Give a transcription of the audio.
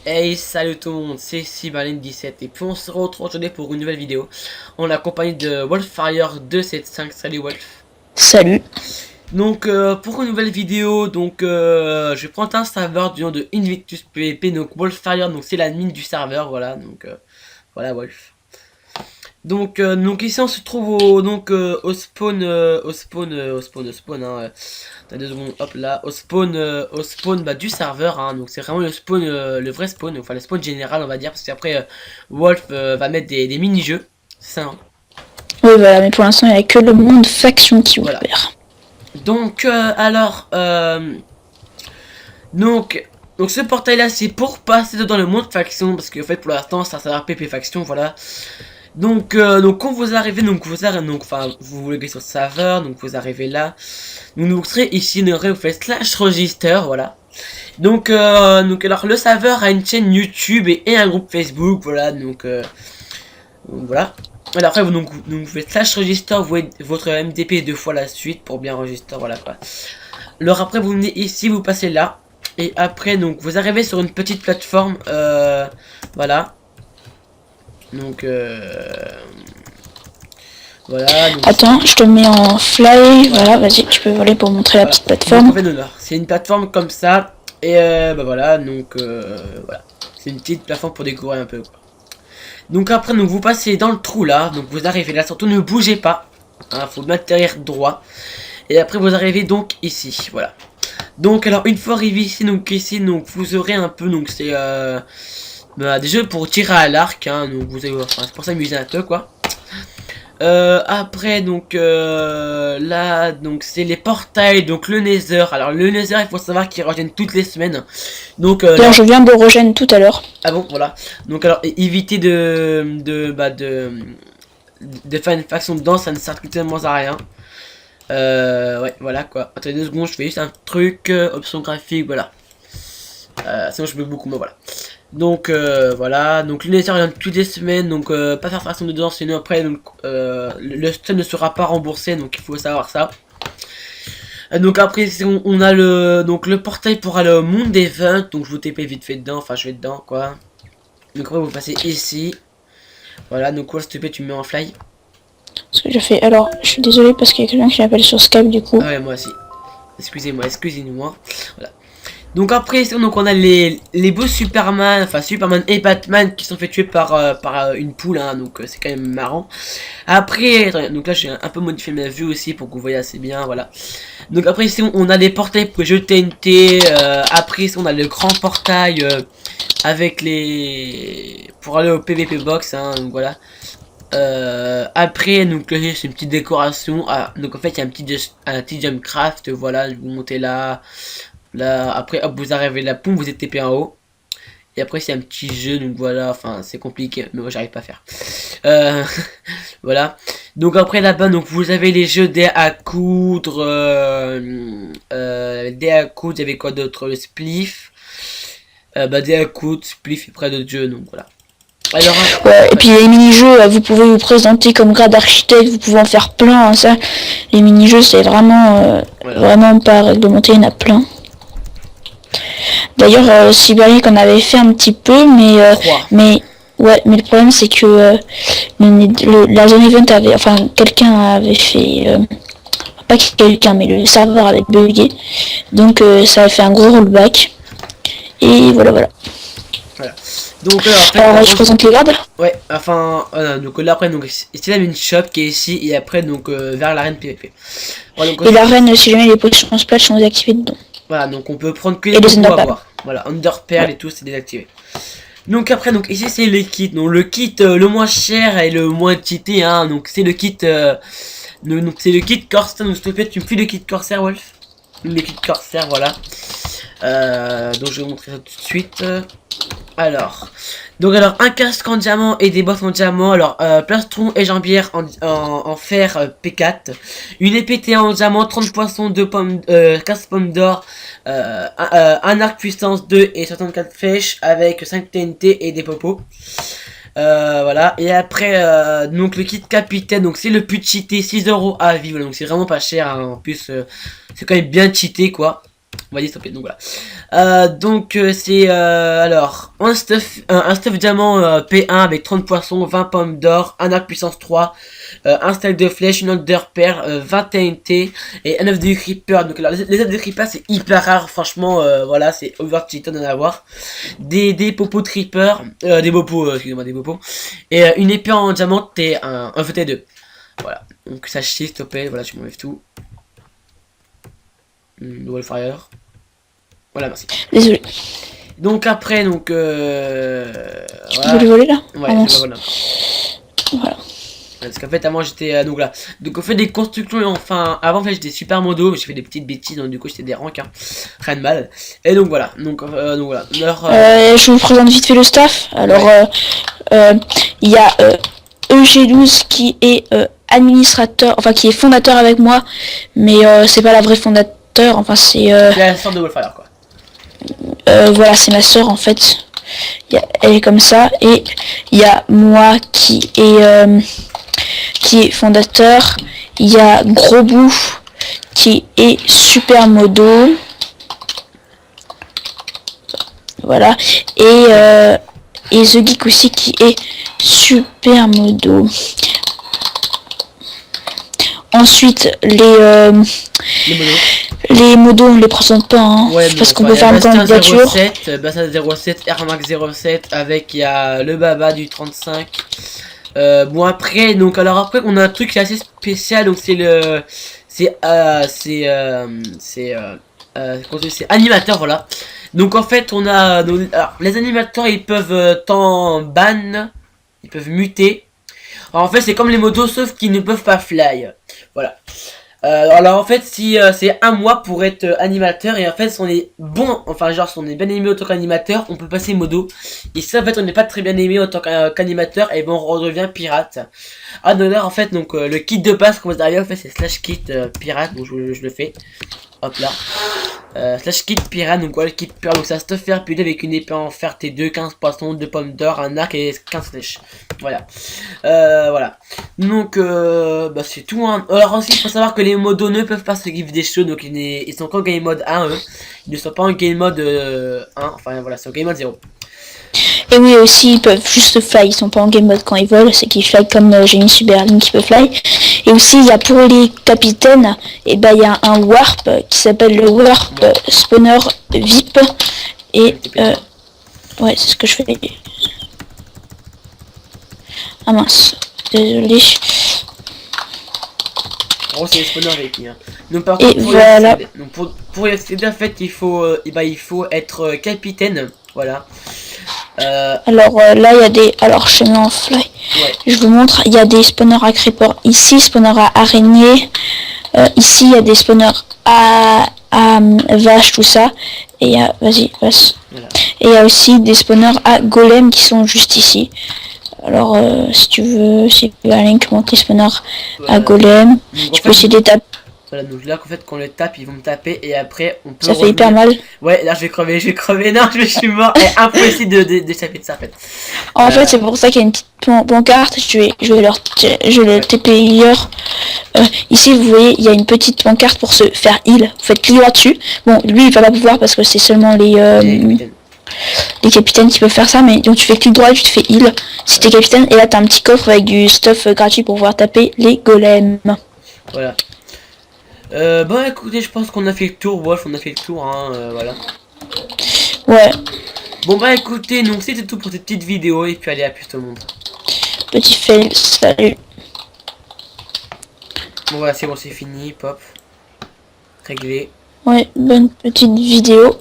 Hey, salut tout le monde, c'est Sibalène17 et puis on se retrouve aujourd'hui pour une nouvelle vidéo en la compagnie de Wolfire 275. Salut Wolf. Salut. Donc pour une nouvelle vidéo, je vais prendre un serveur du nom de Invictus PvP, donc Wolfire, donc c'est l'admin du serveur, voilà, voilà Wolf. Donc ici on se trouve au spawn, au spawn, hein, dans 2 secondes, hop là, au spawn bah, du serveur, hein, donc c'est vraiment le spawn, le vrai spawn, enfin le spawn général on va dire, parce qu'après Wolf va mettre des mini-jeux, c'est ça, hein. Oui, voilà, mais pour l'instant, il n'y a que le monde faction qui est Voilà. ouvert. Donc donc ce portail là c'est pour passer dans le monde faction, parce qu'en fait pour l'instant ça sert à PP faction, voilà. Donc quand vous arrivez, vous voulez sur le serveur, donc vous arrivez là, donc vous serez ici, vous faites slash register, voilà. Donc alors le serveur a une chaîne YouTube et un groupe Facebook, voilà, donc voilà. Alors après vous faites slash register, vous voyez votre MDP 2 fois la suite pour bien register, voilà quoi. Alors après vous venez ici, vous passez là, et après donc vous arrivez sur une petite plateforme, voilà. Donc voilà. Donc, attends, je te mets en fly. Voilà, vas-y, tu peux voler pour montrer la petite plateforme. Donc, en fait, c'est une plateforme comme ça. Et bah voilà, voilà. C'est une petite plateforme pour découvrir un peu, quoi. Donc après, vous passez dans le trou là. Donc vous arrivez là, surtout ne bougez pas. Hein, faut atterrir droit. Et après vous arrivez donc ici, voilà. Donc alors une fois arrivé ici, donc vous aurez un peu, donc c'est des jeux pour tirer à l'arc, hein, donc vous allez, enfin, c'est pour s'amuser un peu quoi. Après là donc c'est les portails, donc le Nether. Alors le Nether il faut savoir qu'il régène toutes les semaines. Donc Là, je viens de regen tout à l'heure. ah bon voilà. Donc alors évitez de faire une faction dedans, ça ne sert tellement à rien. Ouais voilà quoi. Attendez 2 secondes, je fais juste un truc, option graphique, voilà. Sinon je peux beaucoup, mais voilà. Donc voilà, donc le Nether vient toutes les semaines, donc pas faire façon dedans, sinon après donc, le stun ne sera pas remboursé, donc il faut savoir ça. Donc après on a le portail pour aller au monde des ventes, donc je vous TP vite fait dedans, enfin je vais dedans quoi. Donc après vous passez ici, voilà, donc quoi s'il te plaît tu me mets en fly. Ce que je fais. Alors, je suis désolé parce qu'il y a quelqu'un qui m'appelle sur Skype du coup. Ah ouais moi aussi, excusez-moi, voilà. Donc après donc on a les beaux Superman, enfin Superman et Batman qui sont fait tuer par une poule, hein, donc c'est quand même marrant. Après, attendez, donc là j'ai un peu modifié ma vue aussi pour que vous voyez assez bien, voilà. Donc après ici on a des portails pour les jeux TNT, après ici on a le grand portail avec les... pour aller au PVP box, hein, donc voilà. Après donc là c'est une petite décoration, donc en fait il y a un petit jump craft, voilà, vous montez là. Là, après, hop, vous arrivez la pompe, vous êtes TP en haut. Et après, c'est un petit jeu, donc voilà, enfin, c'est compliqué, mais moi, j'arrive pas à faire. Voilà. Donc après, là-bas, donc vous avez les jeux dés à coudre, dés à coudre, il y avait quoi d'autre? Le spliff. Dés à coudre, spliff et près d'autres jeux, donc voilà. Alors, Ouais, et puis les mini-jeux, vous pouvez vous présenter comme grade architecte, vous pouvez en faire plein, hein, ça. Les mini-jeux, c'est vraiment, voilà. vraiment pas réglementé, il y en a plein. D'ailleurs, Sibérique en avait fait un petit peu, mais ouais, mais le problème c'est que la zone event avait, enfin quelqu'un avait fait, pas quelqu'un, mais le serveur avait bugué, donc ça a fait un gros rollback. Et voilà. Voilà. Donc Alors je présente les grades. ouais, enfin donc là après donc ici la une shop qui est ici et après donc vers l'arène PVP. Voilà, donc, Et l'arène, si jamais les potions splash sont désactivées dedans. voilà, donc on peut prendre que Et les les combos à underpearls. voir. Voilà, Underpearl et tout, c'est désactivé. Donc après, donc ici c'est les kits. Donc le kit le moins cher et le moins cheaté, hein. Donc c'est le kit, donc c'est le kit Corsair. Donc s'il te plaît, tu me files le kit Corsair, Wolf. Le kit Corsair, voilà. Donc je vais vous montrer ça tout de suite. Alors, un casque en diamant et des bottes en diamant. Alors, plastron et jambière en fer P4. Une épée T en diamant, 30 poissons, 15 pommes d'or, un arc puissance 2 et 64 flèches avec 5 TNT et des popos. Voilà, et après, donc le kit capitaine, donc c'est le plus cheaté, 6 € à vivre, donc c'est vraiment pas cher, hein. En plus, c'est quand même bien cheaté quoi. On va dire s'il te plaît, donc voilà. C'est alors un stuff diamant P1 avec 30 poissons, 20 pommes d'or, un arc puissance 3, un stack de flèches, une Under Pair, 20 TNT et un œuf de creeper. Donc alors les œufs de creeper c'est hyper rare, franchement, voilà, c'est over cheaton d'en avoir. Des popos de creeper, des popos, excusez-moi, des popos, et une épée en diamant et un VT2. Voilà, donc ça chie s'il te plaît, voilà, tu m'enlèves tout. Wildfire. Voilà, merci. Désolé. Donc après, donc Tu voilà. veux le voler là? Ouais, Ah, je vois, voilà. parce qu'en fait avant j'étais donc là. Donc on fait des constructions et enfin avant en fait j'étais super modo, mais j'ai fait des petites bêtises donc du coup j'étais des ranks hein. Rien de mal. Et donc voilà. Donc voilà. Alors, je vous présente vite fait le staff. Alors il y a EG12 qui est administrateur, enfin qui est fondateur avec moi, mais c'est pas la vraie fondateur, enfin c'est la sorte de Wildfire quoi. voilà, c'est ma soeur en fait. Elle est comme ça. Et il y a moi qui est fondateur. Il y a Gros Bout qui est super modo. Voilà. Et The Geek aussi qui est super modo. Ensuite, les modos, on les présente pas, hein, ouais, parce qu'on peut faire une candidature. Basta 07, Airmax 07, avec il y a le Baba du 35. Bon après, donc alors après on a un truc qui est assez spécial, donc c'est animateur, voilà. Donc en fait on a, donc, alors, les animateurs ils peuvent tant ban, ils peuvent muter. Alors, en fait c'est comme les motos sauf qu'ils ne peuvent pas fly, voilà. Alors en fait si c'est un mois pour être animateur, et en fait si on est bon, enfin genre si on est bien aimé en tant qu'animateur, on peut passer modo. Et si en fait on n'est pas très bien aimé en tant qu'animateur, et ben on redevient pirate. Ah d'honneur en fait, donc le kit de base qu'on va arriver en fait c'est slash kit pirate, donc je le fais. Hop là. Slash kit pirate, donc voilà le kit pirate, donc ça stuff faire puis avec une épée en fer T2, 15 poissons, 2 pommes d'or, un arc et 15 flèches. Voilà. Voilà. Donc bah c'est tout hein. Alors aussi il faut savoir que les modos ne peuvent pas se give des choses, donc ils sont qu'en game mode 1 eux. Ils ne sont pas en game mode 1, enfin voilà, c'est en game mode 0. Et oui aussi ils peuvent juste fly, ils sont pas en game mode quand ils volent, c'est qu'ils fly comme j'ai une Superline qui peut fly. Et aussi il y a pour les capitaines, et bah il y a un warp qui s'appelle le warp spawner VIP. Et ouais c'est ce que je fais. Ah mince, désolé. Oh c'est les spawners VIP hein. Donc par contre voilà. Donc pour y accéder en fait il faut être capitaine, voilà. Alors là il y a des, alors je mets en fly, ouais. Je vous montre, il y a des spawners à creeper ici, spawners à araignée, ici il y a des spawners à vache, tout ça, et il y a, vas-y passe, voilà. Et il y a aussi des spawners à golem qui sont juste ici. Alors si tu veux un link monter spawner voilà. À golem, donc, tu peux essayer de taper. Voilà, donc là en fait quand on le tape ils vont me taper et après on peut ça fait hyper mal. Ouais là je vais crever, non je suis mort. C'est impossible de taper de ça en fait. En fait c'est pour ça qu'il y a une petite pancarte, je vais le TP ailleurs. Ici vous voyez il y a une petite pancarte pour se faire heal, vous faites clic droit dessus. Bon lui il va pas pouvoir parce que c'est seulement les capitaines qui peuvent faire ça, mais donc tu fais clic droit et tu te fais heal si t'es capitaine, et là t'as un petit coffre avec du stuff gratuit pour pouvoir taper les golems. Voilà. Bon écoutez je pense qu'on a fait le tour, bref on a fait le tour hein, voilà. Ouais. Bon bah écoutez, donc c'était tout pour cette petite vidéo et puis allez à plus tout le monde. Petit fail, salut. Bon voilà c'est bon c'est fini, pop. Réglé. Ouais, bonne petite vidéo.